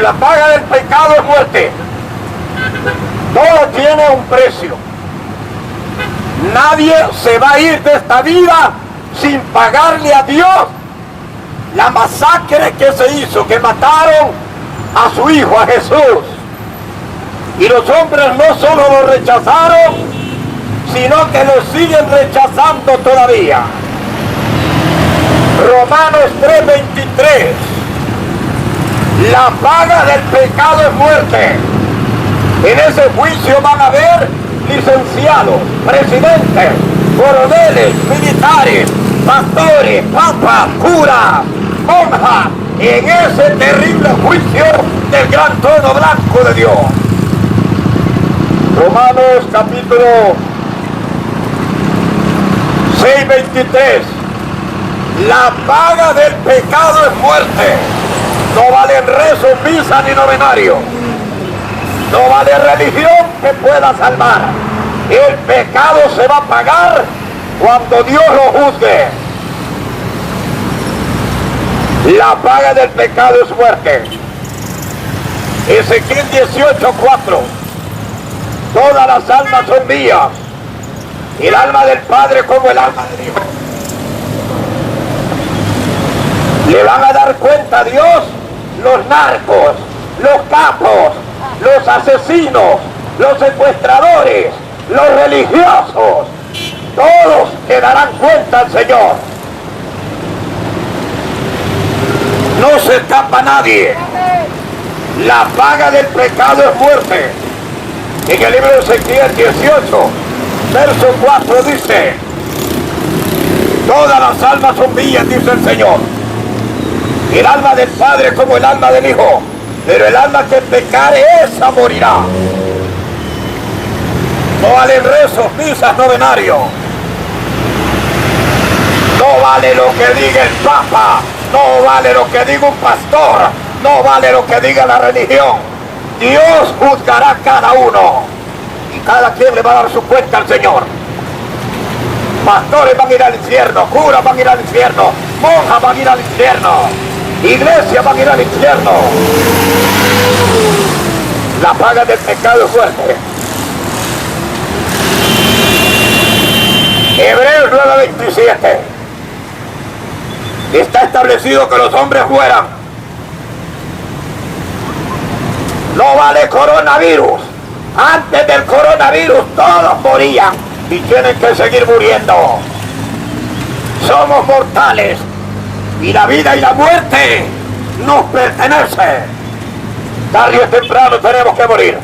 Dice, la paga del pecado es muerte. Todo tiene un precio. Nadie se va a ir de esta vida sin pagarle a Dios la masacre que se hizo, que mataron a su hijo, a Jesús. Y los hombres no solo lo rechazaron, sino que lo siguen rechazando todavía. Romanos 3:23. La paga del pecado es muerte. En ese juicio van a haber licenciados, presidentes, coroneles, militares, pastores, papas, curas, monjas, en ese terrible juicio del gran trono blanco de Dios. Romanos capítulo 6:23. La paga del pecado es muerte. No valen rezos, misa ni novenario. No vale religión que pueda salvar. El pecado se va a pagar cuando Dios lo juzgue. La paga del pecado es muerte. Ezequiel 18:4. Todas las almas son mías. Y el alma del Padre como el alma del Hijo. Le van a dar cuenta a Dios los narcos, los capos, los asesinos, los secuestradores, los religiosos. Todos le darán cuenta al Señor. No se escapa nadie. La paga del pecado es muerte. En el libro de Ezequiel 18, verso 4 dice: todas las almas son mías, dice el Señor. El alma del Padre como el alma del Hijo, pero el alma que pecare, esa morirá. No valen rezos, misas, novenarios. No vale lo que diga el Papa, no vale lo que diga un pastor, no vale lo que diga la religión. Dios juzgará a cada uno y cada quien le va a dar su cuenta al Señor. Pastores van a ir al infierno, curas van a ir al infierno, monjas van a ir al infierno, iglesias van a ir al infierno. La paga del pecado es muerte. Hebreos 9:27. Está establecido que los hombres mueran. No vale coronavirus. Antes del coronavirus todos morían y tienen que seguir muriendo. Somos mortales y la vida y la muerte nos pertenece. Tarde o temprano tenemos que morir.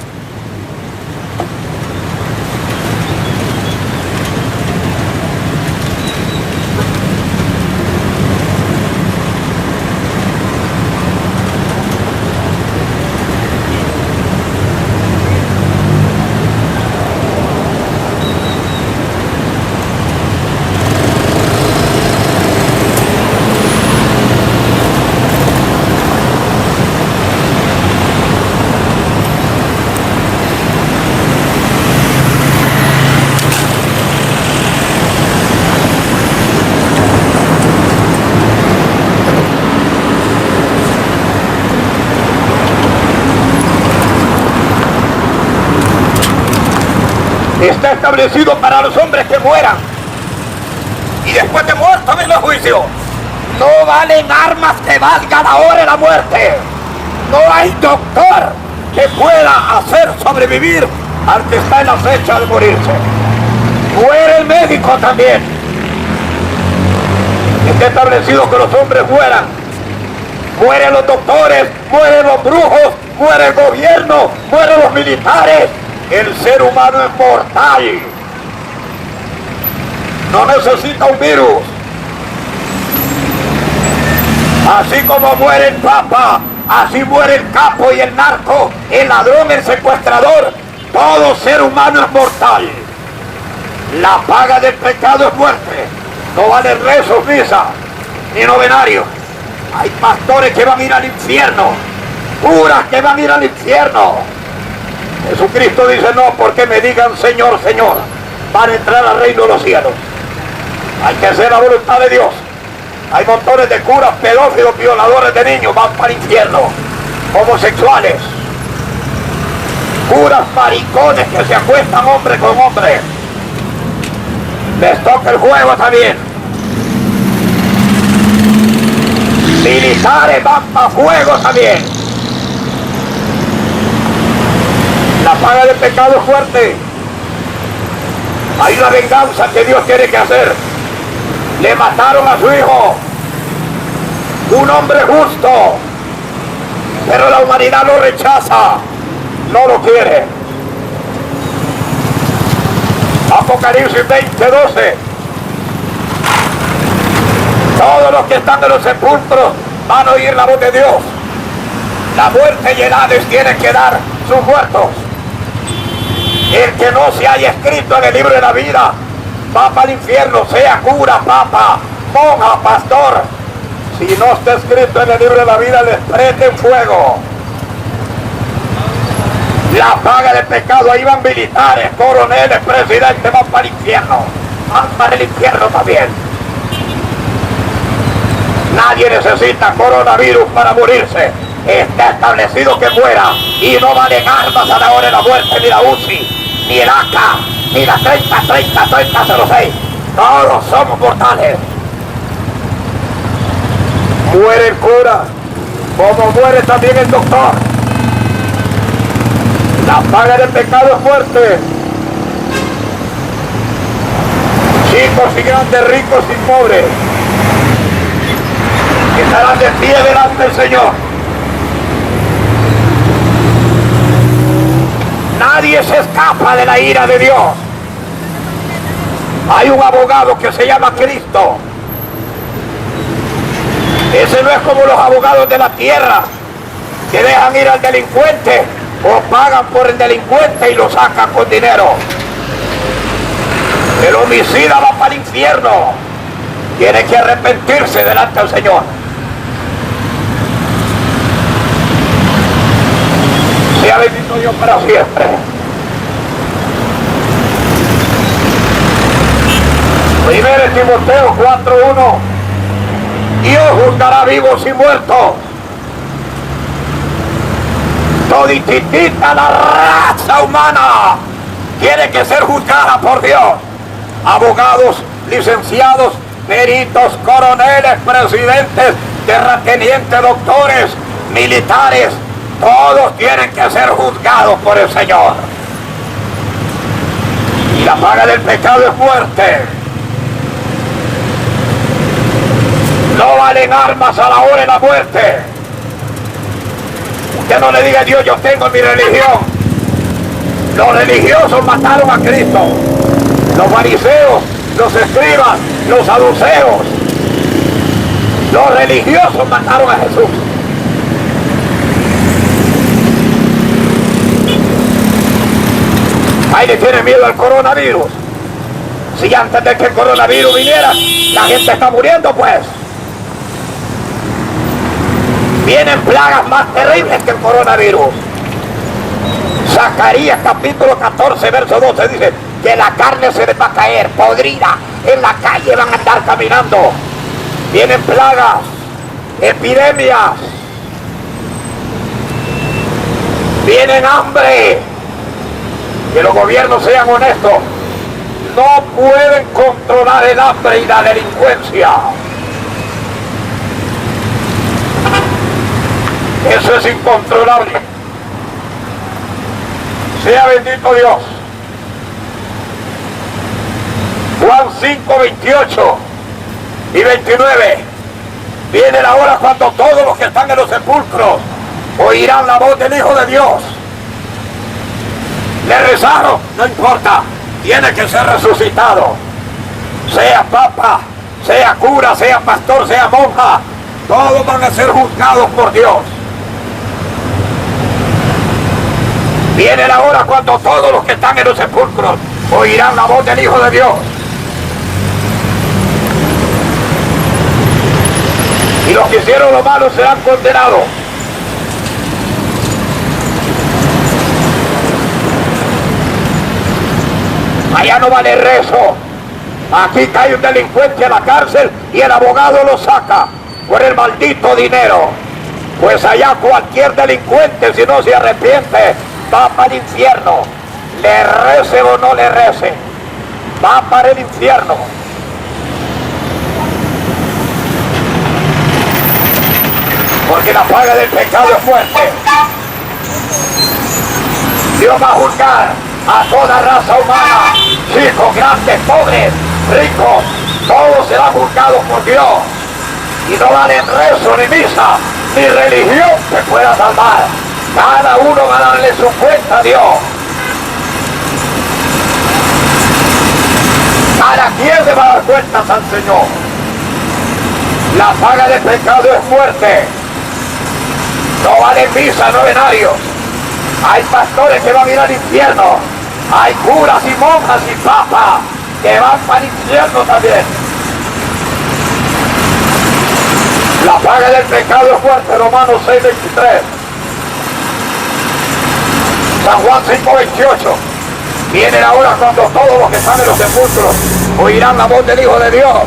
Está establecido para los hombres que mueran. Y después de muerto viene el juicio. No valen armas que valgan ahora la muerte. No hay doctor que pueda hacer sobrevivir al que está en la fecha de morirse. Muere el médico también. Está establecido que los hombres mueran. Mueren los doctores, mueren los brujos, muere el gobierno, mueren los militares. El ser humano es mortal. No necesita un virus. Así como muere el Papa, así muere el capo y el narco, el ladrón, el secuestrador. Todo ser humano es mortal. La paga del pecado es muerte. No vale rezos, misa, ni novenario. Hay pastores que van a ir al infierno, curas que van a ir al infierno. Jesucristo dice: no porque me digan Señor, Señor, van a entrar al reino de los cielos. Hay que hacer la voluntad de Dios. Hay montones de curas, pedófilos, violadores de niños, van para el infierno. homosexuales, curas maricones que se acuestan hombre con hombre. Les toca el juego también. Militares van para fuego también. La paga del pecado es fuerte. Hay una venganza que Dios tiene que hacer. Le mataron a su hijo, un hombre justo, pero la humanidad lo rechaza, no lo quiere. Apocalipsis 20:12. Todos los que están en los sepulcros van a oír la voz de Dios. La muerte y el Hades tienen que dar sus muertos. El que no se haya escrito en el libro de la vida va para el infierno, sea cura, papa, monja, pastor. Si no está escrito en el libro de la vida, les prenden fuego. La paga del pecado, ahí van militares, coroneles, presidentes, van para el infierno. Van para el infierno también. Nadie necesita coronavirus para morirse. Está establecido que muera y no valen armas a la hora de la muerte, ni la UCI, ni el AK, ni la 30-30-30-06. Todos somos mortales. Muere el cura, como muere también el doctor. La paga del pecado es fuerte. Chicos y grandes, ricos y pobres, que estarán de pie delante del Señor. Nadie se escapa de la ira de Dios. Hay un abogado que se llama Cristo. Ese no es como los abogados de la tierra, que dejan ir al delincuente o pagan por el delincuente y lo sacan con dinero. El homicida va para el infierno. Tiene que arrepentirse delante del Señor. Sea bendito Dios para siempre. Primero Timoteo 4:1. Dios juzgará vivos y muertos. Todititita la raza humana tiene que ser juzgada por Dios. Abogados, licenciados, peritos, coroneles, presidentes, terratenientes, doctores, militares, todos tienen que ser juzgados por el Señor. Y la paga del pecado es muerte. No valen armas a la hora de la muerte. Usted no le diga a Dios, yo tengo mi religión. Los religiosos mataron a Cristo. Los fariseos, los escribas, los saduceos. Los religiosos mataron a Jesús. Ahí le tiene miedo al coronavirus. Si antes de que el coronavirus viniera, la gente está muriendo, pues. Vienen plagas más terribles que el coronavirus. Zacarías capítulo 14, verso 12 dice que la carne se les va a caer, podrida, en la calle van a estar caminando. Vienen plagas, epidemias, vienen hambre. Que los gobiernos sean honestos, no pueden controlar el hambre y la delincuencia. Eso es incontrolable. Sea bendito Dios. Juan 5, 28 y 29. Viene la hora cuando todos los que están en los sepulcros oirán la voz del Hijo de Dios. Le rezaron, no importa, tiene que ser resucitado. Sea papa, sea cura, sea pastor, sea monja, todos van a ser juzgados por Dios. Viene la hora cuando todos los que están en los sepulcros oirán la voz del Hijo de Dios. Y los que hicieron lo malo serán condenados. Allá no vale rezo. Aquí cae un delincuente a la cárcel y el abogado lo saca por el maldito dinero. Pues allá cualquier delincuente, si no se arrepiente, va para el infierno. Le rece o no le rece, va para el infierno. Porque la paga del pecado es muerte. Dios va a juzgar a toda raza humana, chicos, grandes, pobres, ricos, todos serán juzgados por Dios. Y no vale rezo, ni misa, ni religión que pueda salvar. Cada uno va a darle su cuenta a Dios. Cada quien le va a dar cuentas al Señor. La paga del pecado es muerte. No vale misa, novenarios. Hay pastores que van a ir al infierno. Hay curas y monjas y papas que van para el infierno también. La paga del pecado es muerte, Romanos 6:23. San Juan 5:28. Viene la hora cuando todos los que están en los sepulcros oirán la voz del Hijo de Dios.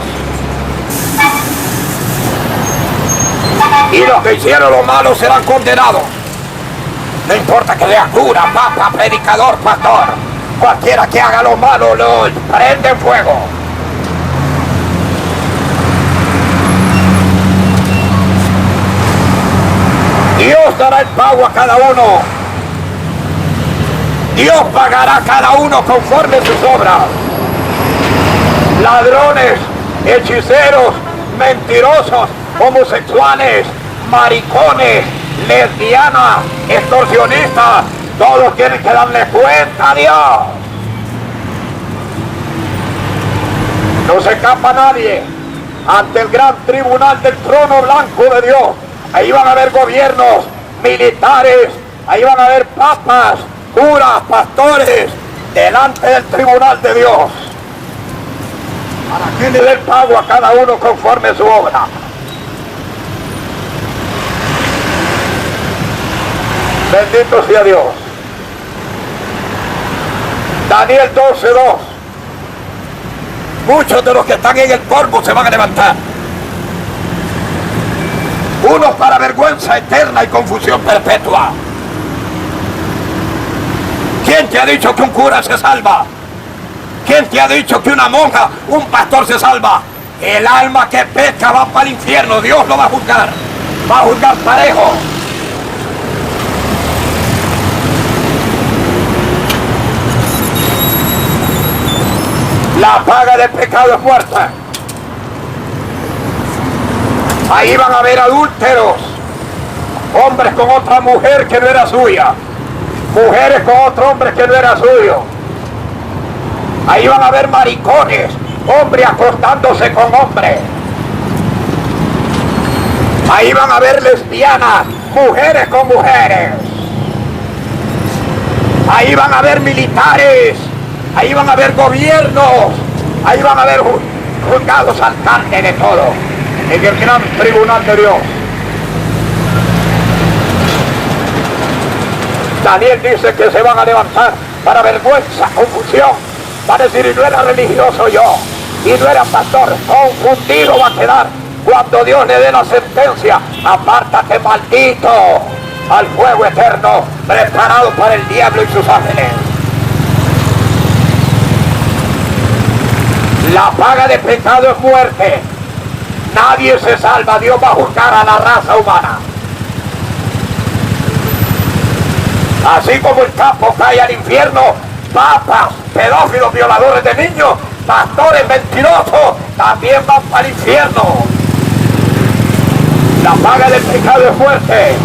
Y los que hicieron lo malo serán condenados. No importa que sea cura, papa, predicador, pastor. Cualquiera que haga lo malo lo prende en fuego. Dios dará el pago a cada uno. Dios pagará a cada uno conforme a sus obras. Ladrones, hechiceros, mentirosos, homosexuales, maricones, lesbianas, extorsionistas, todos tienen que darle cuenta a Dios. No se escapa nadie ante el gran tribunal del trono blanco de Dios. Ahí van a haber gobiernos, militares, ahí van a haber papas, curas, pastores, delante del tribunal de Dios. Para que le dé el pago a cada uno conforme a su obra. Bendito sea Dios. Daniel 12:2. Muchos de los que están en el polvo se van a levantar. Unos para vergüenza eterna y confusión perpetua. ¿Quién te ha dicho que un cura se salva? ¿Quién te ha dicho que una monja, un pastor se salva? El alma que peca va para el infierno. Dios lo va a juzgar. Va a juzgar parejo. La paga del pecado es muerte. Ahí van a haber adúlteros, hombres con otra mujer que no era suya, mujeres con otro hombre que no era suyo. Ahí van a haber maricones, hombres acostándose con hombres. Ahí van a haber lesbianas, mujeres con mujeres. Ahí van a haber militares, ahí van a haber gobiernos, ahí van a haber juzgados, alcaldes de todo, en el gran tribunal de Dios. Daniel dice que se van a levantar para vergüenza, confusión, para decir, y no era religioso yo, y no era pastor, confundido va a quedar cuando Dios le dé la sentencia. Apártate, maldito, al fuego eterno preparado para el diablo y sus ángeles. La paga de pecado es muerte. Nadie se salva. Dios va a juzgar a la raza humana. Así como el capo cae al infierno, papas, pedófilos, violadores de niños, pastores mentirosos, también van para el infierno. La paga del pecado es muerte.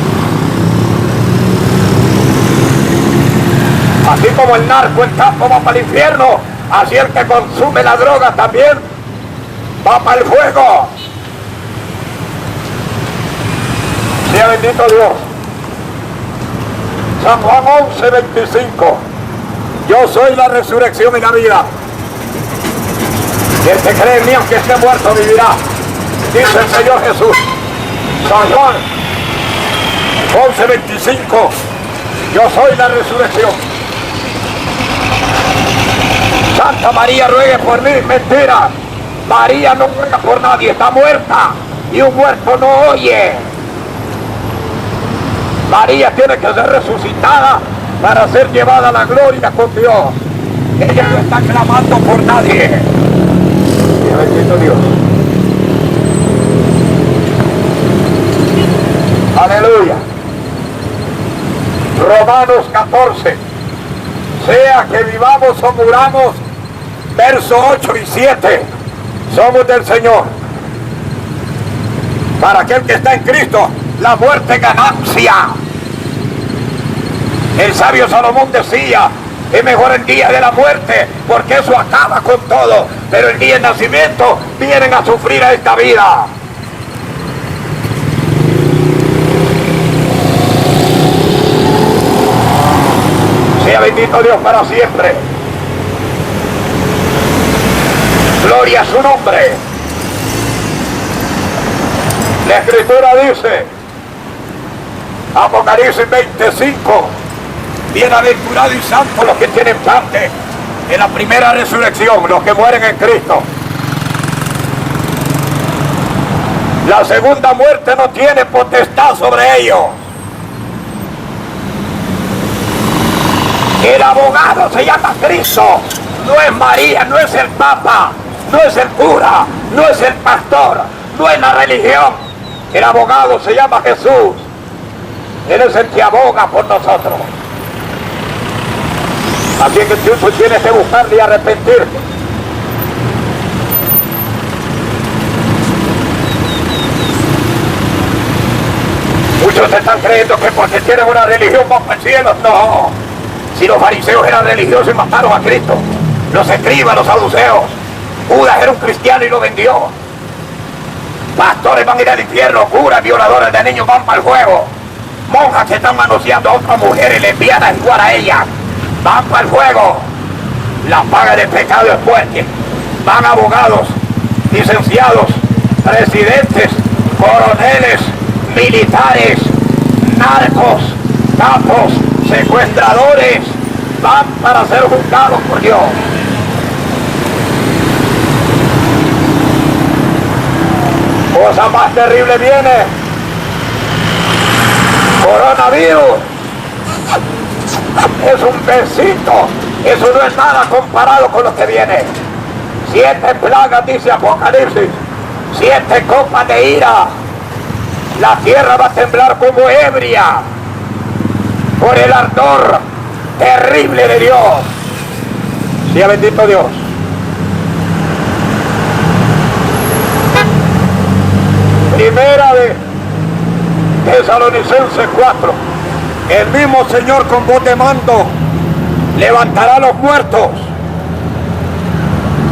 Así como el narco, el capo va para el infierno, así el que consume la droga también va para el fuego. Sea bendito Dios. San Juan 11:25. Yo soy la resurrección y la vida. Y el que cree en mí, aunque esté muerto, vivirá. Dice el Señor Jesús. San Juan 11:25. Yo soy la resurrección. Santa María, ruegue por mí. Mentira. María no ruega por nadie, está muerta. Y un muerto no oye. María tiene que ser resucitada para ser llevada a la gloria con Dios. Ella no está clamando por nadie. Bendito Dios. Aleluya. Romanos 14. Sea que vivamos o muramos, versos 8 y 7, somos del Señor. Para aquel que está en Cristo, la muerte es ganancia. El sabio Salomón decía, es mejor el día de la muerte, porque eso acaba con todo, pero el día del nacimiento vienen a sufrir a esta vida. Sea bendito Dios para siempre. Gloria a su nombre. La Escritura dice, Apocalipsis 25, bienaventurado y santo los que tienen parte en la primera resurrección, los que mueren en Cristo. La segunda muerte no tiene potestad sobre ellos. El abogado se llama Cristo, no es María, no es el Papa, no es el cura, no es el pastor, no es la religión. El abogado se llama Jesús. Él es el que aboga por nosotros. Así que tú tienes que buscarle y arrepentirte. Muchos están creyendo que porque tienen una religión van para el cielo. No. Si los fariseos eran religiosos y mataron a Cristo, los escribas, los saduceos, Judas era un cristiano y lo vendió. Pastores van a ir al infierno, curas, violadores de niños van para el fuego. Monjas que están manoseando a otras mujeres, lesbianas igual a ellas, van para el fuego. La paga del pecado es fuerte. Van abogados, licenciados, presidentes, coroneles, militares, narcos, capos, secuestradores, van para ser juzgados por Dios. Cosa más terrible viene. Coronavirus. Es un besito. Eso no es nada comparado con lo que viene. 7 plagas, dice Apocalipsis. 7 copas de ira. La tierra va a temblar como ebria por el ardor terrible de Dios. Sea bendito Dios. Primera de Tesalonicenses 4. El mismo Señor con voz de mando levantará a los muertos.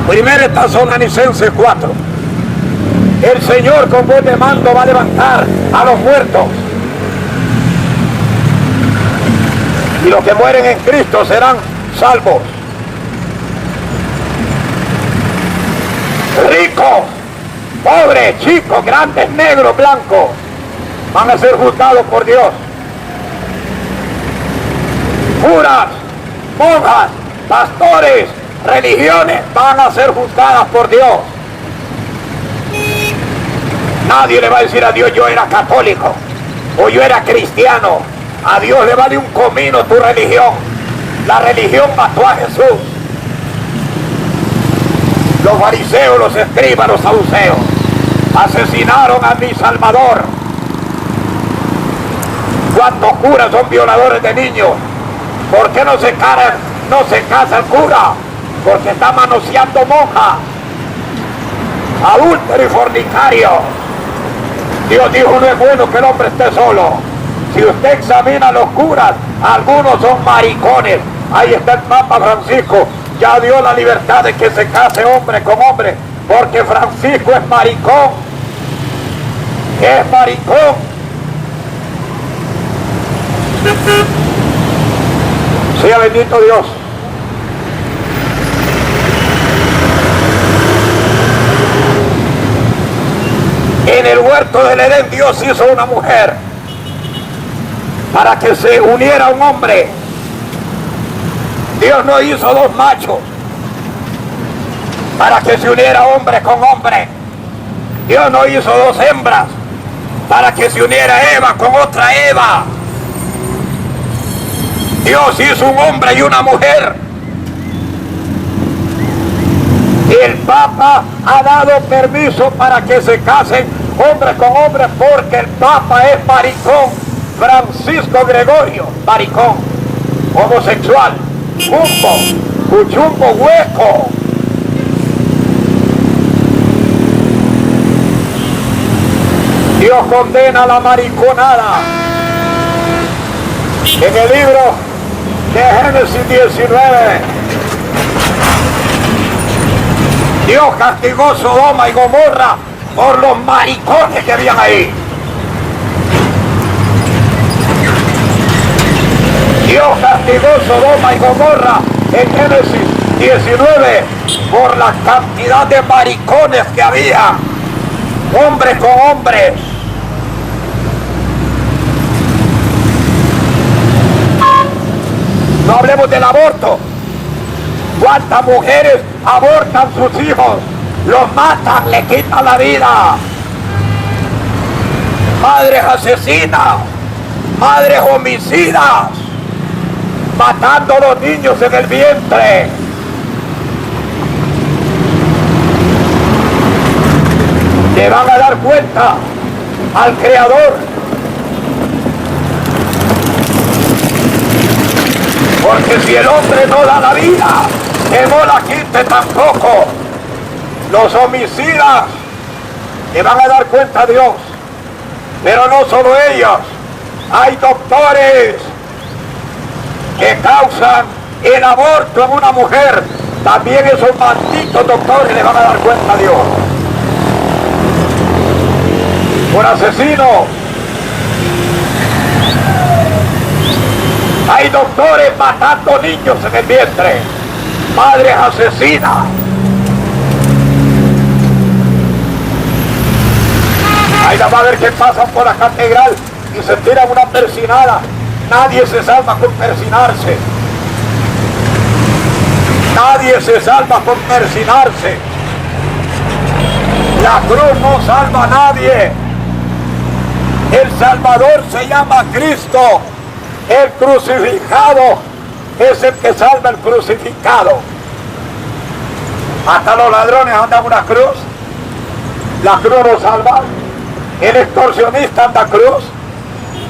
Primera de Tesalonicenses 4. El Señor con voz de mando va a levantar a los muertos. Y los que mueren en Cristo serán salvos. Ricos, pobres, chicos, grandes, negros, blancos, van a ser juzgados por Dios. Curas, monjas, pastores, religiones van a ser juzgadas por Dios. Nadie le va a decir a Dios, yo era católico o yo era cristiano. A Dios le vale un comino tu religión. La religión mató a Jesús. Los fariseos, los escribas, los saduceos asesinaron a mi Salvador. ¿Cuántos curas son violadores de niños? ¿Por qué no se casa el cura? Porque está manoseando monjas, adúltero y fornicario. Dios dijo, no es bueno que el hombre esté solo. Si usted examina a los curas, algunos son maricones. Ahí está el Papa Francisco. Ya dio la libertad de que se case hombre con hombre, porque Francisco es maricón. Es maricón. Sea bendito Dios. En el huerto del Edén Dios hizo una mujer para que se uniera a un hombre. Dios no hizo 2 machos para que se uniera hombre con hombre. Dios no hizo 2 hembras para que se uniera Eva con otra Eva. Dios hizo un hombre y una mujer. Y el Papa ha dado permiso para que se casen hombres con hombres, porque el Papa es maricón. Francisco Gregorio, maricón, homosexual, jumbo, cuchumbo, hueco. Dios condena la mariconada. En el libro de Génesis 19, Dios castigó Sodoma y Gomorra por los maricones que habían ahí. Dios castigó Sodoma y Gomorra en Génesis 19 por la cantidad de maricones que había, hombres con hombres. No hablemos del aborto. ¿Cuántas mujeres abortan sus hijos? Los matan, le quitan la vida. Madres asesinas, madres homicidas, matando a los niños en el vientre. Le van a dar cuenta al Creador. Porque si el hombre no da la vida, que no la quite tampoco. Los homicidas le van a dar cuenta a Dios. Pero no solo ellos. Hay doctores que causan el aborto en una mujer. También esos malditos doctores le van a dar cuenta a Dios. Un asesino. Hay doctores matando niños en el vientre. Madres asesinas. Hay la madre que pasan por la catedral y se tiran una persinada. Nadie se salva con persinarse. Nadie se salva con persinarse. La cruz no salva a nadie. El Salvador se llama Cristo. El crucificado es el que salva el crucificado. Hasta los ladrones andan una cruz. La cruz no salva. El extorsionista anda cruz.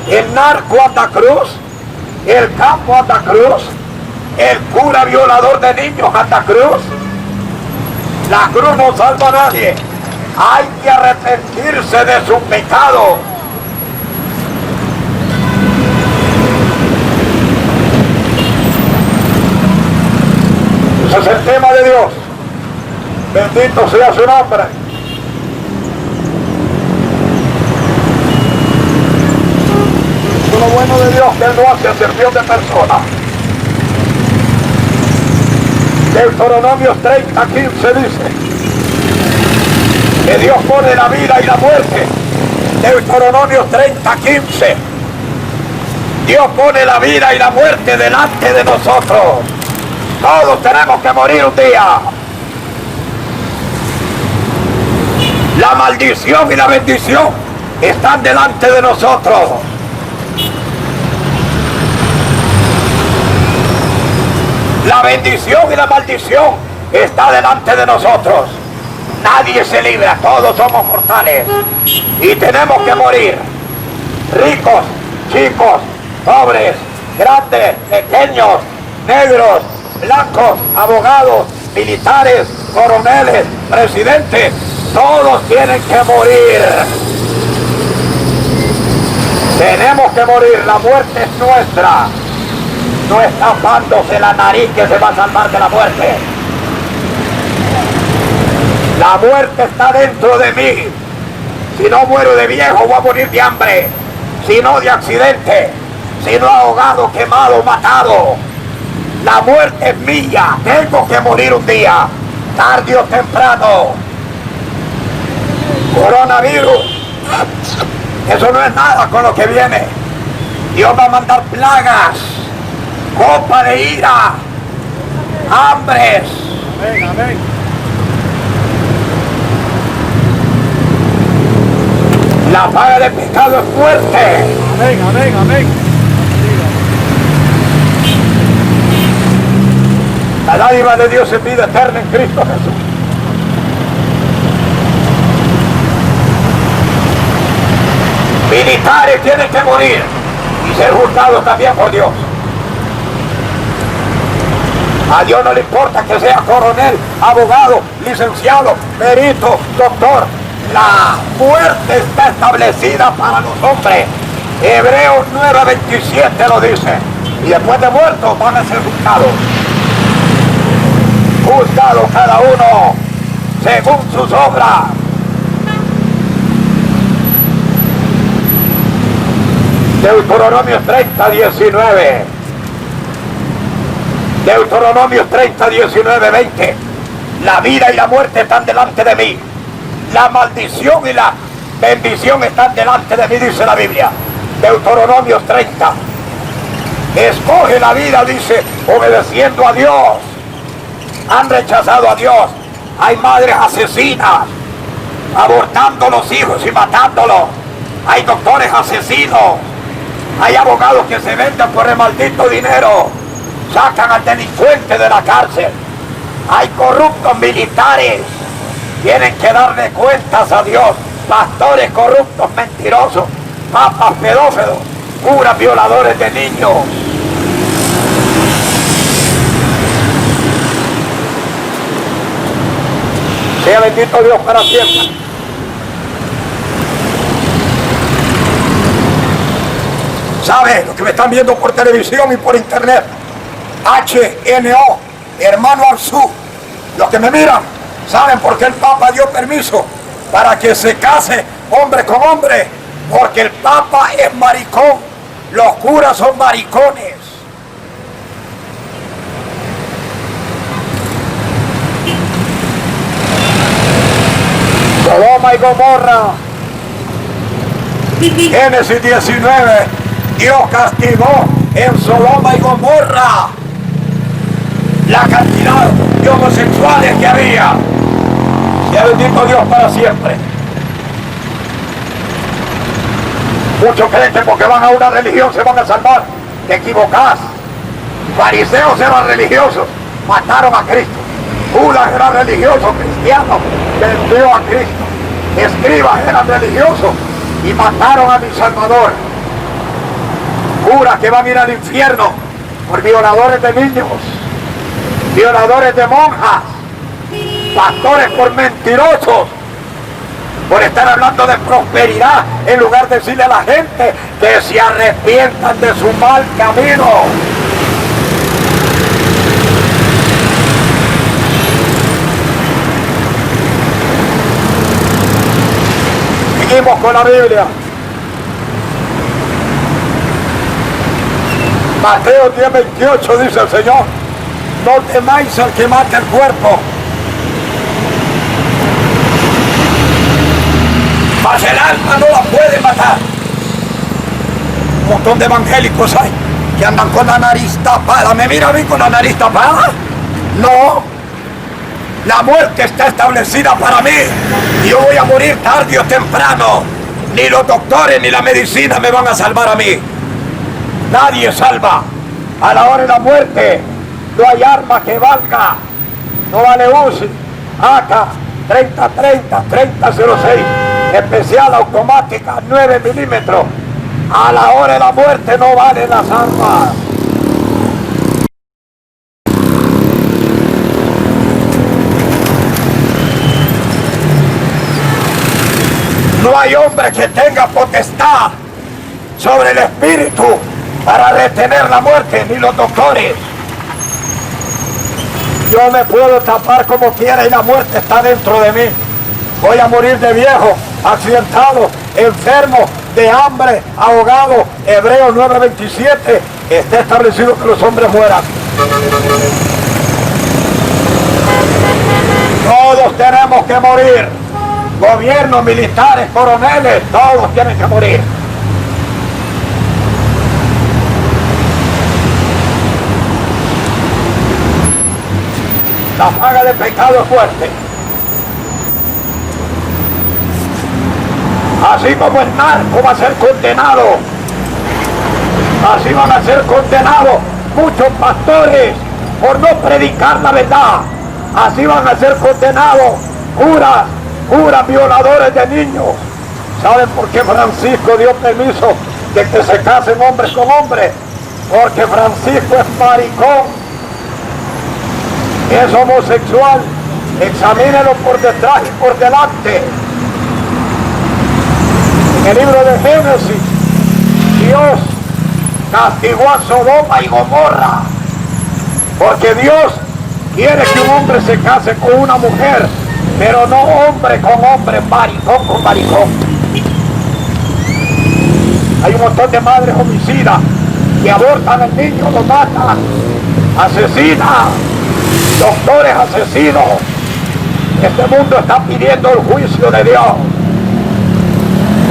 El narco anda cruz. El campo anda cruz. El cura violador de niños anda cruz. La cruz no salva a nadie. Hay que arrepentirse de su pecado. Ese es el tema de Dios. Bendito sea su nombre. Eso es lo bueno de Dios, que Él no hace acepción de personas. Deuteronomios 30:15 dice que Dios pone la vida y la muerte. Deuteronomios 30:15. Dios pone la vida y la muerte delante de nosotros. Todos tenemos que morir un día. La maldición y la bendición están delante de nosotros. La bendición y la maldición está delante de nosotros. Nadie se libra, todos somos mortales. Y tenemos que morir. Ricos, chicos, pobres, grandes, pequeños, negros, blancos, abogados, militares, coroneles, presidentes, todos tienen que morir. Tenemos que morir, la muerte es nuestra. No es tapándose la nariz que se va a salvar de la muerte. La muerte está dentro de mí. Si no muero de viejo, voy a morir de hambre. Si no de accidente. Si no ahogado, quemado, matado. La muerte es mía. Tengo que morir un día, tarde o temprano. Coronavirus. Eso no es nada con lo que viene. Dios va a mandar plagas, copa de ira, hambres. Amén, amén. La paga del pecado es muerte. Amén, amén, amén. La dádiva de Dios es vida eterna en Cristo Jesús. Militares tienen que morir y ser juzgados también por Dios. A Dios no le importa que sea coronel, abogado, licenciado, perito, doctor. La muerte está establecida para los hombres. Hebreos 9:27 lo dice. Y después de muertos van a ser juzgados. Juzgados cada uno según sus obras. Deuteronomio 30:19. Deuteronomio 30:19-20. La vida y la muerte están delante de mí. La maldición y la bendición están delante de mí, dice la Biblia. Deuteronomio 30. Escoge la vida, dice, obedeciendo a Dios. Han rechazado a Dios. Hay madres asesinas, abortando los hijos y matándolos. Hay doctores asesinos. Hay abogados que se venden por el maldito dinero. Sacan al delincuente de la cárcel. Hay corruptos militares. Tienen que darle cuentas a Dios. Pastores corruptos, mentirosos. Papas pedófilos. Curas violadores de niños. Sea bendito Dios para siempre. ¿Sabe? Los que me están viendo por televisión y por internet. HNO, hermano Arzú. Los que me miran, ¿saben por qué el Papa dio permiso para que se case hombre con hombre? Porque el Papa es maricón. Los curas son maricones. Sodoma y Gomorra. Génesis 19. Dios castigó en Sodoma y Gomorra la cantidad de homosexuales que había. Sea bendito Dios para siempre. Muchos creen que porque van a una religión se van a salvar. Te equivocás. Fariseos eran religiosos, mataron a Cristo. Judas era religioso, cristiano, vendió a Cristo. Escribas eran religiosos y mataron a mi Salvador. Curas que van a ir al infierno por violadores de niños, violadores de monjas, pastores por mentirosos, por estar hablando de prosperidad en lugar de decirle a la gente que se arrepientan de su mal camino. Seguimos con la Biblia. Mateo 10:28 dice el Señor: no temáis al que mate el cuerpo, mas el alma no la puede matar. Un montón de evangélicos hay que andan con la nariz tapada. ¿Me mira a mí con la nariz tapada? No. La muerte está establecida para mí. Y yo voy a morir tarde o temprano. Ni los doctores ni la medicina me van a salvar a mí. Nadie salva. A la hora de la muerte no hay arma que valga. No vale UCI, AK, 30-30, 30-06, especial automática, 9 milímetros. A la hora de la muerte no valen las armas. No hay hombre que tenga potestad sobre el espíritu para retener la muerte, ni los doctores. Yo me puedo tapar como quiera y la muerte está dentro de mí. Voy a morir de viejo, accidentado, enfermo, de hambre, ahogado. Hebreos 9:27, está establecido que los hombres mueran. Todos tenemos que morir. Gobiernos, militares, coroneles, todos tienen que morir. La paga del pecado es fuerte. Así como el narco va a ser condenado, así van a ser condenados muchos pastores por no predicar la verdad. Así van a ser condenados curas violadores de niños. ¿Saben por qué Francisco dio permiso de que se casen hombres con hombres? Porque Francisco es maricón, es homosexual. Examínelo por detrás y por delante. En el libro de Génesis, Dios castigó a Sodoma y Gomorra, porque Dios quiere que un hombre se case con una mujer, pero no hombre con hombre, maricón con maricón. Hay un montón de madres homicidas que abortan al niño, lo matan, asesinan, doctores asesinos. Este mundo está pidiendo el juicio de Dios.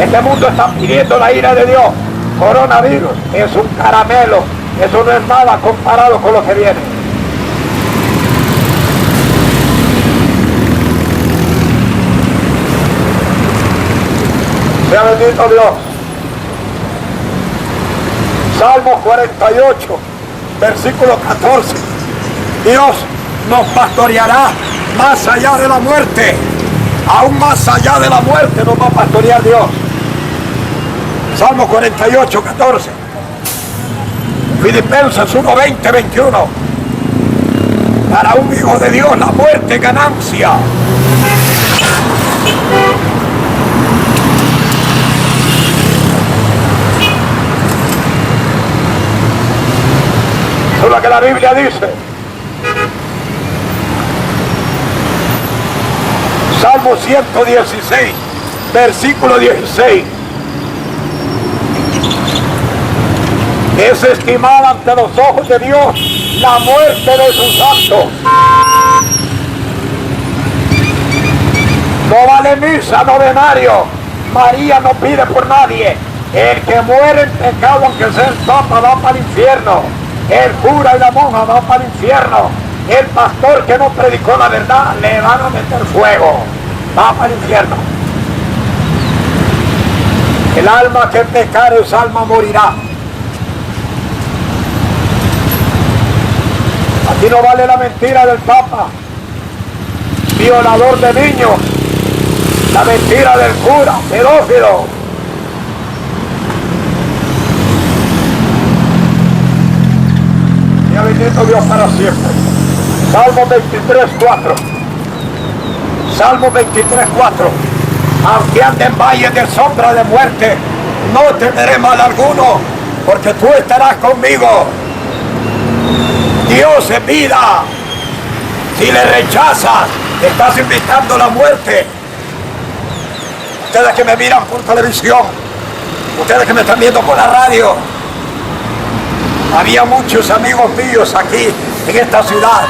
Este mundo está pidiendo la ira de Dios. Coronavirus es un caramelo. Eso no es nada comparado con lo que viene. Sea bendito Dios. Salmo 48, versículo 14. Dios nos pastoreará más allá de la muerte. Aún más allá de la muerte nos va a pastorear Dios. Salmo 48, 14. Filipenses 1, 20, 21. Para un hijo de Dios la muerte es ganancia. Eso es lo que la Biblia dice. Salmo 116, versículo 16. Es estimada ante los ojos de Dios la muerte de sus santos. No vale misa, novenario. María no pide por nadie. El que muere en pecado, aunque sea el papa, va para el infierno. El cura y la monja van para el infierno. El pastor que no predicó la verdad, le van a meter fuego. Va para el infierno. El alma que pecare, esa alma morirá. Aquí no vale la mentira del papa, violador de niños, la mentira del cura, pedófilo. Sea bendito Dios para siempre. Salmo 23, 4. Salmo 23, 4. Aunque ande en valle de sombra de muerte, no temeré mal alguno, porque tú estarás conmigo. Dios es vida. Si le rechazas, estás invitando la muerte. Ustedes que me miran por televisión, ustedes que me están viendo por la radio, había muchos amigos míos aquí en esta ciudad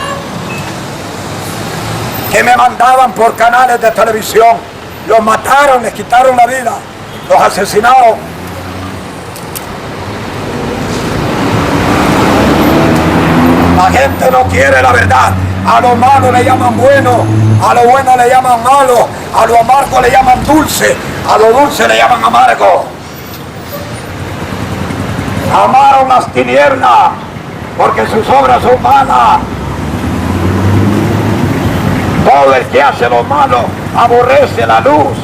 que me mandaban por canales de televisión. Los mataron, les quitaron la vida, los asesinaron. La gente no quiere la verdad. A lo malo le llaman bueno, a lo bueno le llaman malo, a lo amargo le llaman dulce, a lo dulce le llaman amargo. Amaron las tinieblas porque sus obras son malas. Todo el que hace lo malo aborrece la luz.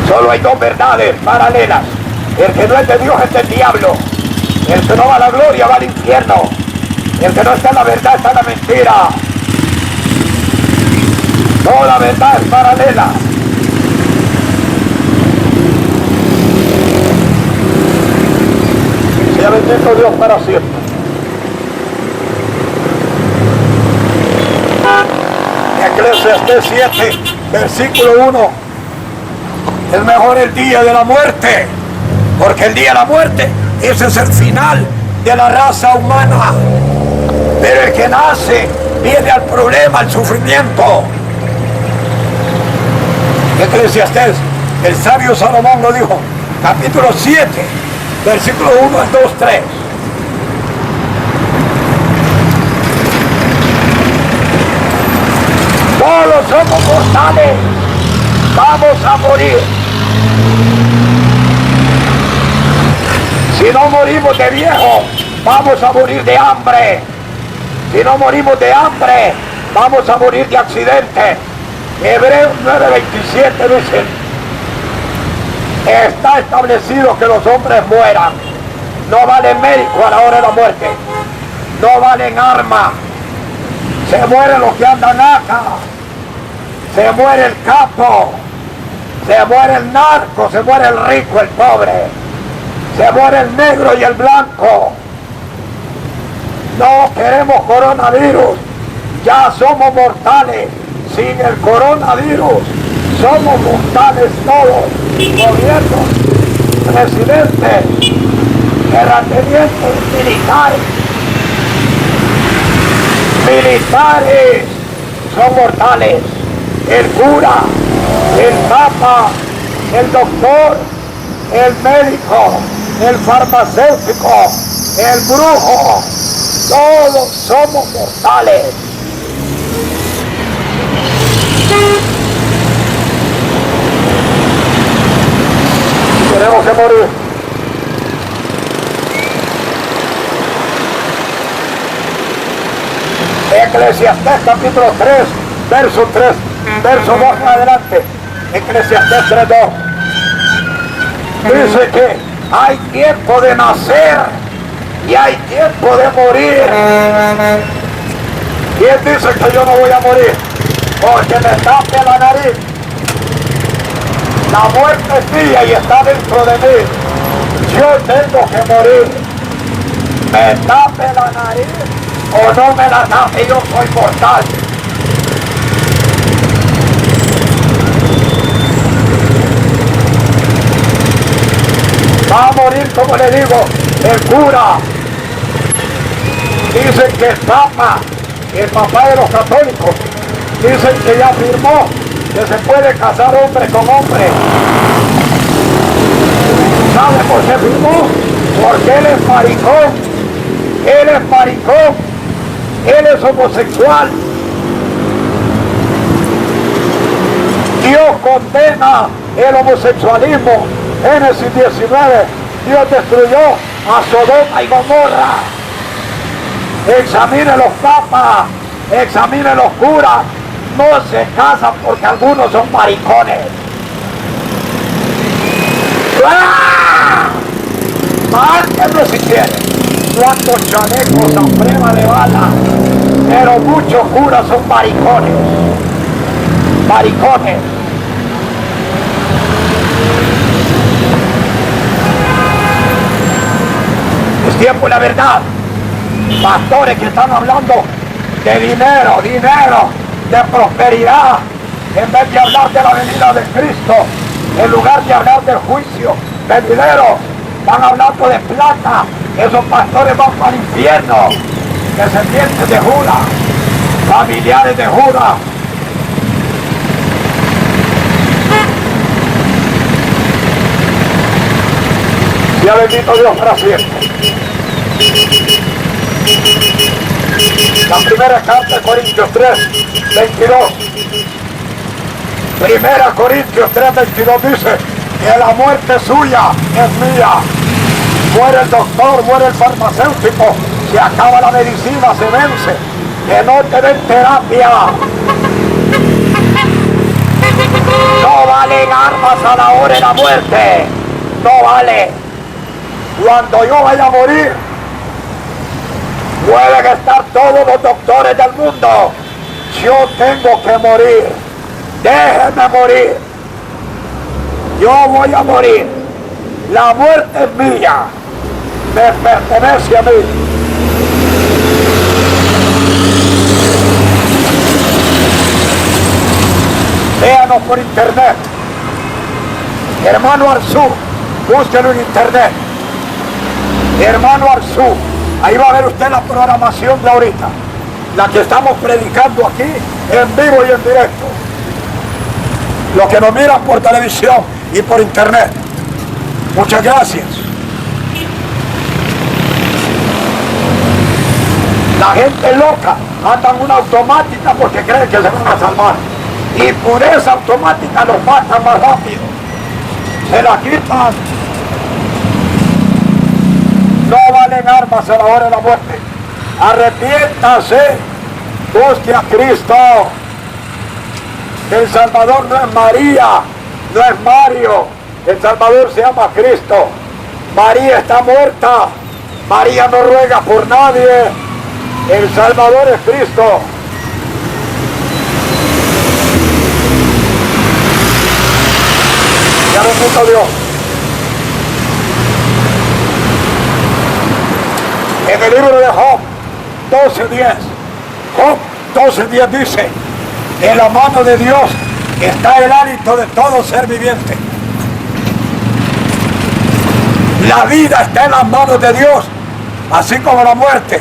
Solo hay dos verdades paralelas. El que no es de Dios es del diablo. El que no va a la gloria va al infierno. El que no está en la verdad está en la mentira. Toda la verdad es paralela. Sea bendito Dios para siempre. Eclesiastés 7, versículo 1. Es mejor el día de la muerte, porque el día de la muerte, ese es el final de la raza humana. Pero el que nace viene al problema, al sufrimiento. Eclesiastés, el sabio Salomón lo dijo, capítulo 7, versículo 1 al 2, 3. Todos somos mortales, vamos a morir. Si no morimos de viejo, vamos a morir de hambre. Si no morimos de hambre, vamos a morir de accidente. Hebreos 9:27 dice: está establecido que los hombres mueran. No valen médico a la hora de la muerte. No valen armas. Se mueren los que andan acá. Se muere el capo. Se muere el narco. Se muere el rico, el pobre. Se muere el negro y el blanco. No queremos coronavirus. Ya somos mortales. Sin el coronavirus somos mortales todos. Gobiernos, presidentes, terratenientes, militares son mortales. El cura, el papa, el doctor, el médico, el farmacéutico, el brujo, todos somos mortales. Tenemos que morir. Eclesiastés capítulo 3, verso 3, verso 2 en adelante. Eclesiastés 3:2. Dice que hay tiempo de nacer y hay tiempo de morir. ¿Quién dice que yo no voy a morir? Porque me tape la nariz. La muerte es mía y está dentro de mí. Yo tengo que morir. Me tape la nariz o no me la tape, yo soy mortal. Va a morir, como le digo, el cura. Dicen que el papa, el papá de los católicos, dicen que ya firmó que se puede casar hombre con hombre. ¿Sabe por qué firmó? Porque él es maricón. Él es maricón. Él es homosexual. Dios condena el homosexualismo. Génesis 19. Dios destruyó a Sodoma y Gomorra. Examine los papas. Examine los curas. No se casan porque algunos son maricones. ¡Ah! Mátenlo si quieren. Cuántos chalecos a prueba de bala. Pero muchos curas son maricones. Maricones. Es tiempo y la verdad. Pastores que están hablando de dinero, de prosperidad, en vez de hablar de la venida de Cristo, en lugar de hablar del juicio venidero, van hablando de plata. Esos pastores van para el infierno. Descendientes de Judas, familiares de Judas. Ya bendito Dios para siempre. La primera carta de Corintios 3, 22. Primera Corintios 3, 22 dice que la muerte suya es mía. Muere el doctor, muere el farmacéutico, se acaba la medicina, se vence. Que no te den terapia. No valen armas a la hora de la muerte. No vale. Cuando yo vaya a morir, pueden estar todos los doctores del mundo. Yo tengo que morir. Déjenme morir. Yo voy a morir. La muerte es mía. Me pertenece a mí. Véanos por internet. Hermano Arzú, búsquelo en internet. Hermano Arzú. Ahí va a ver usted la programación de ahorita, la que estamos predicando aquí en vivo y en directo. Los que nos miran por televisión y por internet, muchas gracias. La gente loca anda en una automática porque cree que se van a salvar. Y por esa automática los matan más rápido. Se la quitan. en armas a la hora de la muerte. Arrepiéntase, busque a Cristo. El Salvador no es María, no es Mario. El Salvador se llama Cristo. María está muerta. María no ruega por nadie. El Salvador es Cristo. Ya bendito Dios. En el libro de Job 12:10, Job 12:10 dice: en la mano de Dios está el hálito de todo ser viviente. La vida está en las manos de Dios, así como la muerte.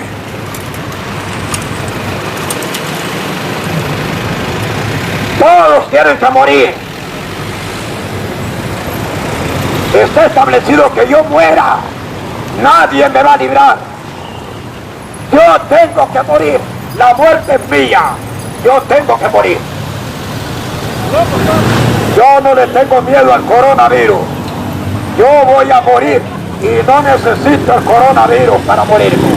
Todos tienen que morir. Está establecido que yo muera. Nadie me va a librar. Yo tengo que morir. La muerte es mía. Yo tengo que morir. Yo no le tengo miedo al coronavirus. Yo voy a morir y no necesito el coronavirus para morirme.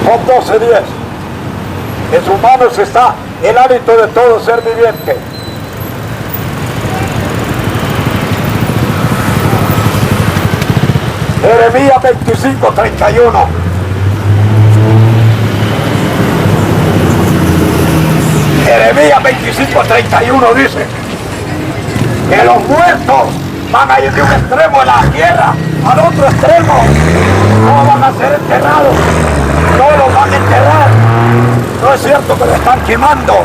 Job 12:10. En sus manos está el hálito de todo ser viviente. Jeremías 25:31. Jeremías 25:31 dice que los muertos van a ir de un extremo de la tierra al otro extremo. No van a ser enterrados, no los van a enterrar. No es cierto que lo están quemando.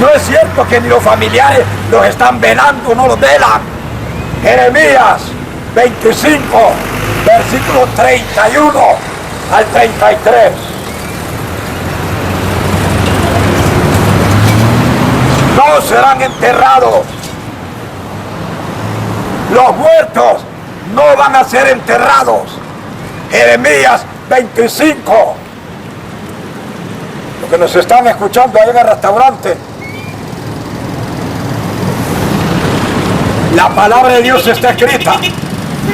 No es cierto que ni los familiares los están velando, no los velan. Jeremías 25, versículo 31 al 33. No serán enterrados. Los muertos no van a ser enterrados. Jeremías 25. Los que nos están escuchando ahí en el restaurante, la palabra de Dios está escrita.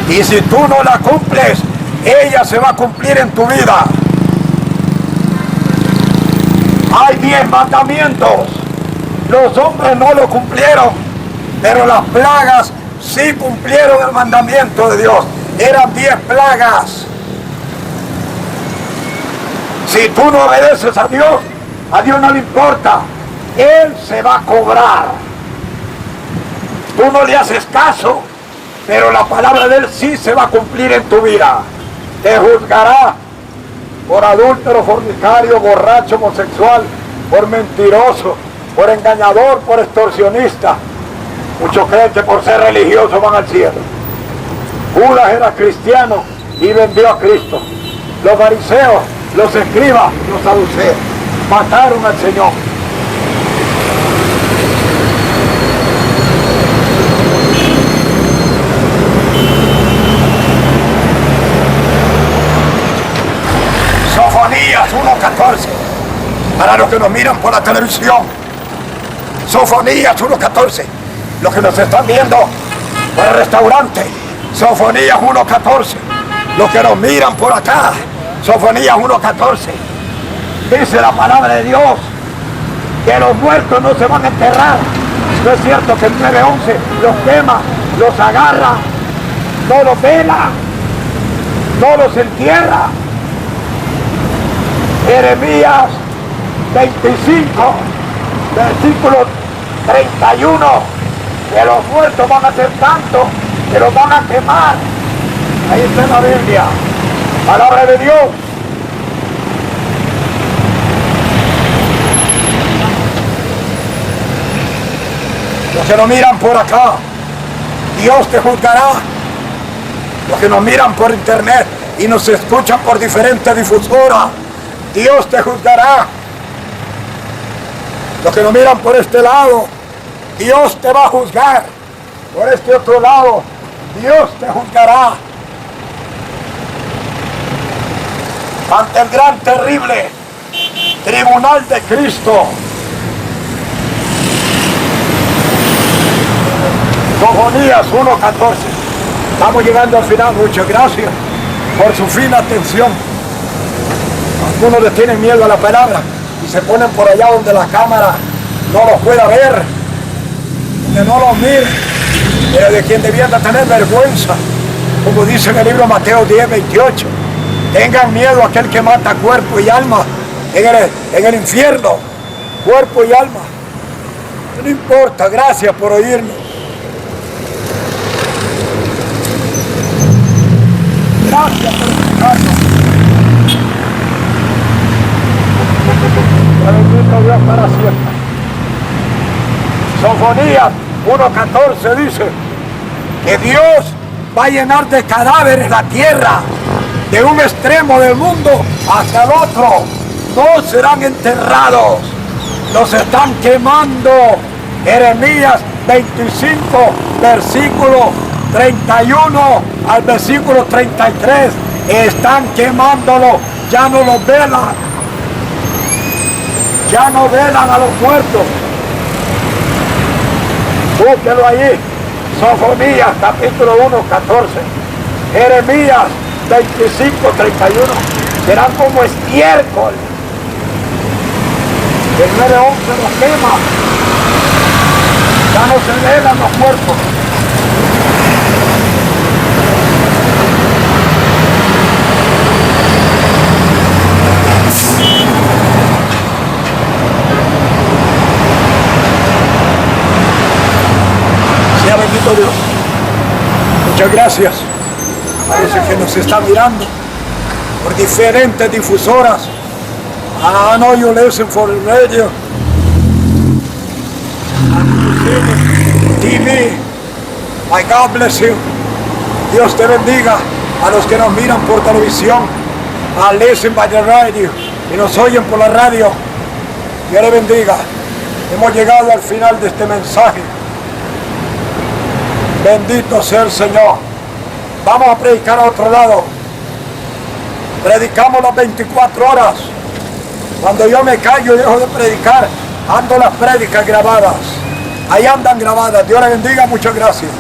Y si tú no la cumples, ella se va a cumplir en tu vida. Hay 10 mandamientos. Los hombres no lo cumplieron, pero las plagas sí cumplieron el mandamiento de Dios. Eran 10 plagas. Si tú no obedeces a Dios no le importa. Él se va a cobrar. Tú no le haces caso, pero la palabra de Él sí se va a cumplir en tu vida. Te juzgará por adúltero, fornicario, borracho, homosexual, por mentiroso, por engañador, por extorsionista. Muchos creen que por ser religiosos van al cielo. Judas era cristiano y vendió a Cristo. Los fariseos, los escribas, los saduceos mataron al Señor. Sofonías 1:14, para los que nos miran por la televisión. Sofonías 1:14, los que nos están viendo por el restaurante. Sofonías 1:14, los que nos miran por acá. Sofonías 1:14. Dice la palabra de Dios que los muertos no se van a enterrar. No es cierto que el 9:11 los quema, los agarra, no los vela, no los entierra. Jeremías 25, versículo 31, que los muertos van a ser tantos que los van a quemar. Ahí está en la Biblia, palabra de Dios. Los que nos miran por acá, Dios te juzgará. Los que nos miran por internet y nos escuchan por diferentes difusoras, Dios te juzgará. Los que nos miran por este lado, Dios te va a juzgar. Por este otro lado, Dios te juzgará. Ante el gran, terrible tribunal de Cristo. Sofonías 1:14. Estamos llegando al final. Muchas gracias por su fina atención. Algunos les tienen miedo a la palabra y se ponen por allá donde la cámara no los pueda ver, donde no los mire, pero de quien debían de tener vergüenza, como dice en el libro Mateo 10:28. Tengan miedo a aquel que mata cuerpo y alma en el infierno, cuerpo y alma. No importa, gracias por oírnos. Gracias por escucharnos. Bendito Dios para siempre. Sofonías 1:14 dice que Dios va a llenar de cadáveres la tierra, de un extremo del mundo hasta el otro. No serán enterrados, los están quemando. Jeremías 25, versículo 31 al versículo 33. Están quemándolo, ya no los velan. Ya no velan a los muertos. Búsquelo allí. Sofonías capítulo 1:14. Jeremías 25:31. Serán como estiércol. El 9:11 los quema. Ya no se velan los muertos. Sea bendito Dios. Muchas gracias a los que nos están mirando por diferentes difusoras. I know you listen for the radio, TV. My God bless you. Dios te bendiga a los que nos miran por televisión, a listen by the radio, y nos oyen por la radio. Dios le bendiga. Hemos llegado al final de este mensaje. Bendito sea el Señor. Vamos a predicar a otro lado. Predicamos las 24 horas. Cuando yo me callo y dejo de predicar, ando las prédicas grabadas. Ahí andan grabadas. Dios le bendiga. Muchas gracias.